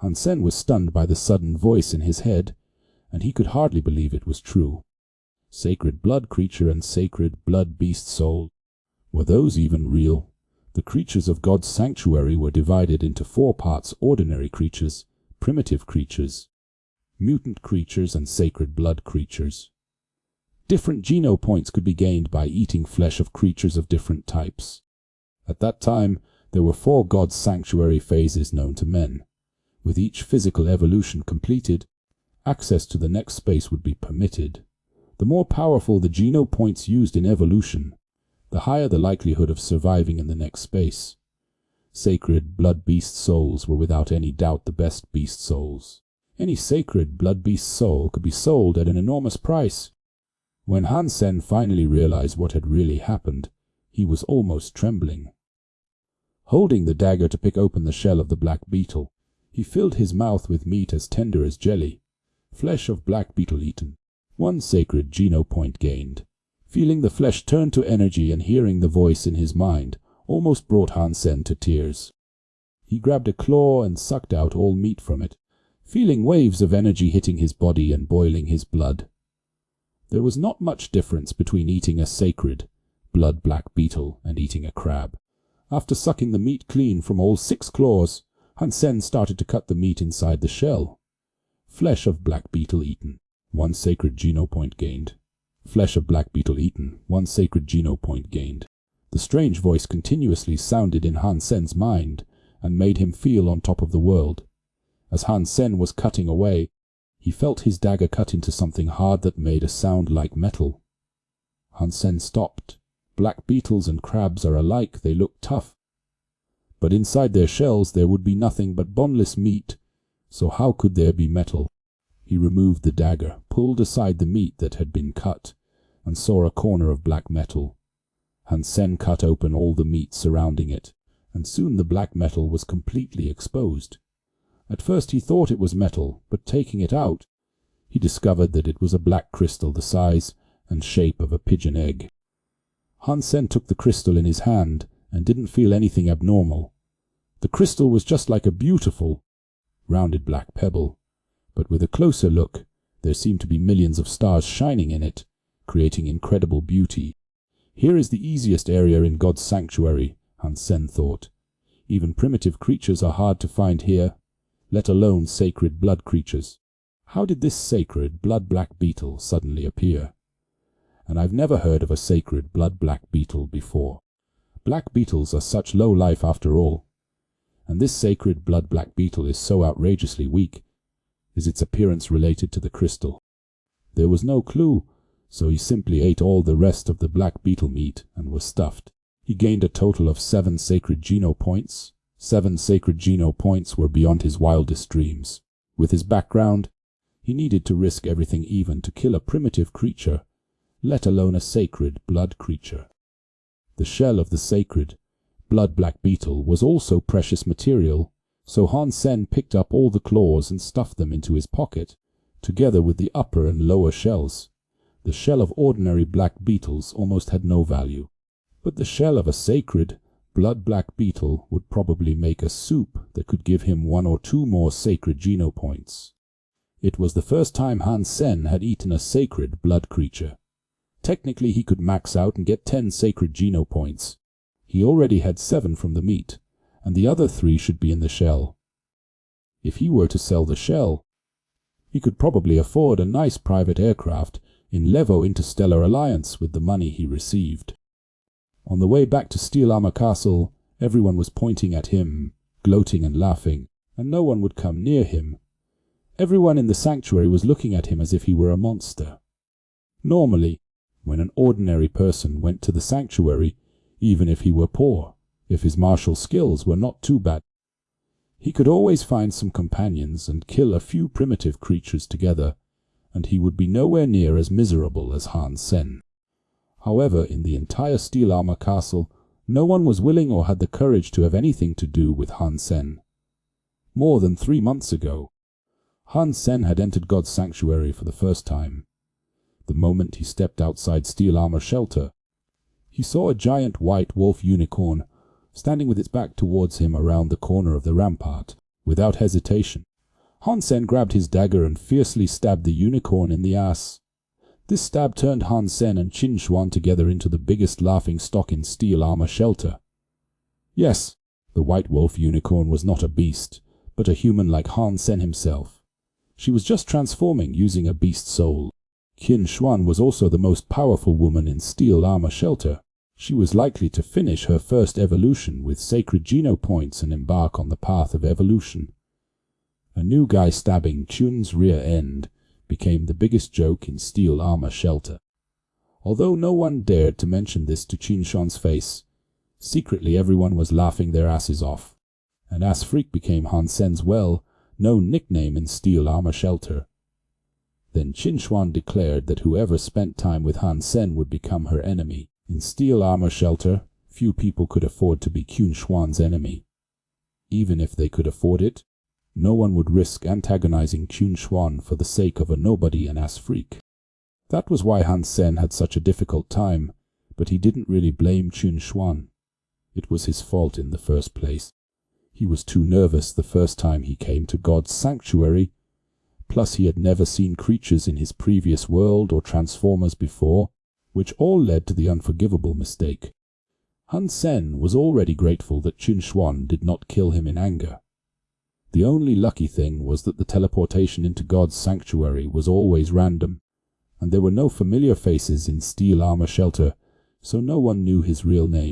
Han Sen was stunned by the sudden voice in his head, and he could hardly believe it was true. Sacred blood creature and sacred blood beast soul. Were those even real? The creatures of God's sanctuary were divided into 4 parts: ordinary creatures, primitive creatures, mutant creatures, and sacred blood creatures. Different geno points could be gained by eating flesh of creatures of different types. At that time, there were 4 God's sanctuary phases known to men. With each physical evolution completed, access to the next space would be permitted. The more powerful the geno points used in evolution, the higher the likelihood of surviving in the next space. Sacred blood beast souls were without any doubt the best beast souls. Any sacred blood beast soul could be sold at an enormous price. When Han Sen finally realized what had really happened, he was almost trembling. Holding the dagger to pick open the shell of the black beetle, he filled his mouth with meat as tender as jelly. Flesh of black beetle eaten. 1 sacred geno point gained. Feeling the flesh turn to energy and hearing the voice in his mind almost brought Han Sen to tears. He grabbed a claw and sucked out all meat from it, feeling waves of energy hitting his body and boiling his blood. There was not much difference between eating a sacred blood black beetle and eating a crab. After sucking the meat clean from all 6 claws, Han Sen started to cut the meat inside the shell. Flesh of black beetle eaten. 1 sacred geno point gained. Flesh of black beetle eaten. 1 sacred geno point gained. The strange voice continuously sounded in Han Sen's mind and made him feel on top of the world. As Han Sen was cutting away, he felt his dagger cut into something hard that made a sound like metal. Han Sen stopped. Black beetles and crabs are alike, they look tough. But inside their shells there would be nothing but boneless meat, so how could there be metal? He removed the dagger, pulled aside the meat that had been cut, and saw a corner of black metal. Han Sen cut open all the meat surrounding it, and soon the black metal was completely exposed. At first he thought it was metal, but taking it out, he discovered that it was a black crystal the size and shape of a pigeon egg. Han Sen took the crystal in his hand and didn't feel anything abnormal. The crystal was just like a beautiful, rounded black pebble, but with a closer look, there seemed to be millions of stars shining in it, creating incredible beauty. Here is the easiest area in God's sanctuary, Han Sen thought. Even primitive creatures are hard to find here, let alone sacred blood creatures. How did this sacred blood black beetle suddenly appear? And I've never heard of a sacred blood black beetle before. Black beetles are such low life after all. And this sacred blood black beetle is so outrageously weak. Is its appearance related to the crystal? There was no clue, so he simply ate all the rest of the black beetle meat and was stuffed. He gained a total of 7 sacred geno points. 7 sacred geno points were beyond his wildest dreams. With his background, he needed to risk everything even to kill a primitive creature, let alone a sacred blood creature. The shell of the sacred blood black beetle was also precious material, so Han Sen picked up all the claws and stuffed them into his pocket, together with the upper and lower shells. The shell of ordinary black beetles almost had no value, but the shell of a sacred blood black beetle would probably make a soup that could give him 1 or 2 more sacred geno points. It was the first time Han Sen had eaten a sacred blood creature. Technically he could max out and get 10 sacred geno points. He already had 7 from the meat, and the other 3 should be in the shell. If he were to sell the shell, he could probably afford a nice private aircraft in Levo Interstellar Alliance with the money he received. On the way back to Steel Armor Castle, everyone was pointing at him, gloating and laughing, and no one would come near him. Everyone in the sanctuary was looking at him as if he were a monster. Normally, when an ordinary person went to the sanctuary, even if he were poor, if his martial skills were not too bad, he could always find some companions and kill a few primitive creatures together, and he would be nowhere near as miserable as Han Sen. However, in the entire Steel Armor Castle, no one was willing or had the courage to have anything to do with Han Sen. More than 3 months ago, Han Sen had entered God's sanctuary for the first time. The moment he stepped outside Steel Armor Shelter, he saw a giant white wolf unicorn standing with its back towards him around the corner of the rampart. Without hesitation, Han Sen grabbed his dagger and fiercely stabbed the unicorn in the ass. This stab turned Han Sen and Qin Xuan together into the biggest laughing stock in steel armor shelter. Yes, the white wolf unicorn was not a beast, but a human like Han Sen himself. She was just transforming using a beast soul. Qin Xuan was also the most powerful woman in steel armor shelter. She was likely to finish her first evolution with sacred geno points and embark on the path of evolution. A new guy stabbing Chun's rear end became the biggest joke in steel armor shelter. Although no one dared to mention this to Qin Xuan's face, secretly everyone was laughing their asses off. An ass freak became Han Sen's well-known nickname in steel armor shelter. Then Qin Xuan declared that whoever spent time with Han Sen would become her enemy. In steel armor shelter, few people could afford to be Qin Xuan's enemy. Even if they could afford it, no one would risk antagonizing Qin Xuan for the sake of a nobody and ass freak. That was why Han Sen had such a difficult time, but he didn't really blame Qin Xuan. It was his fault in the first place. He was too nervous the first time he came to God's sanctuary. Plus he had never seen creatures in his previous world or transformers before, which all led to the unforgivable mistake. Han Sen was already grateful that Qin Xuan did not kill him in anger. The only lucky thing was that the teleportation into God's sanctuary was always random, and there were no familiar faces in steel armor shelter, so no one knew his real name.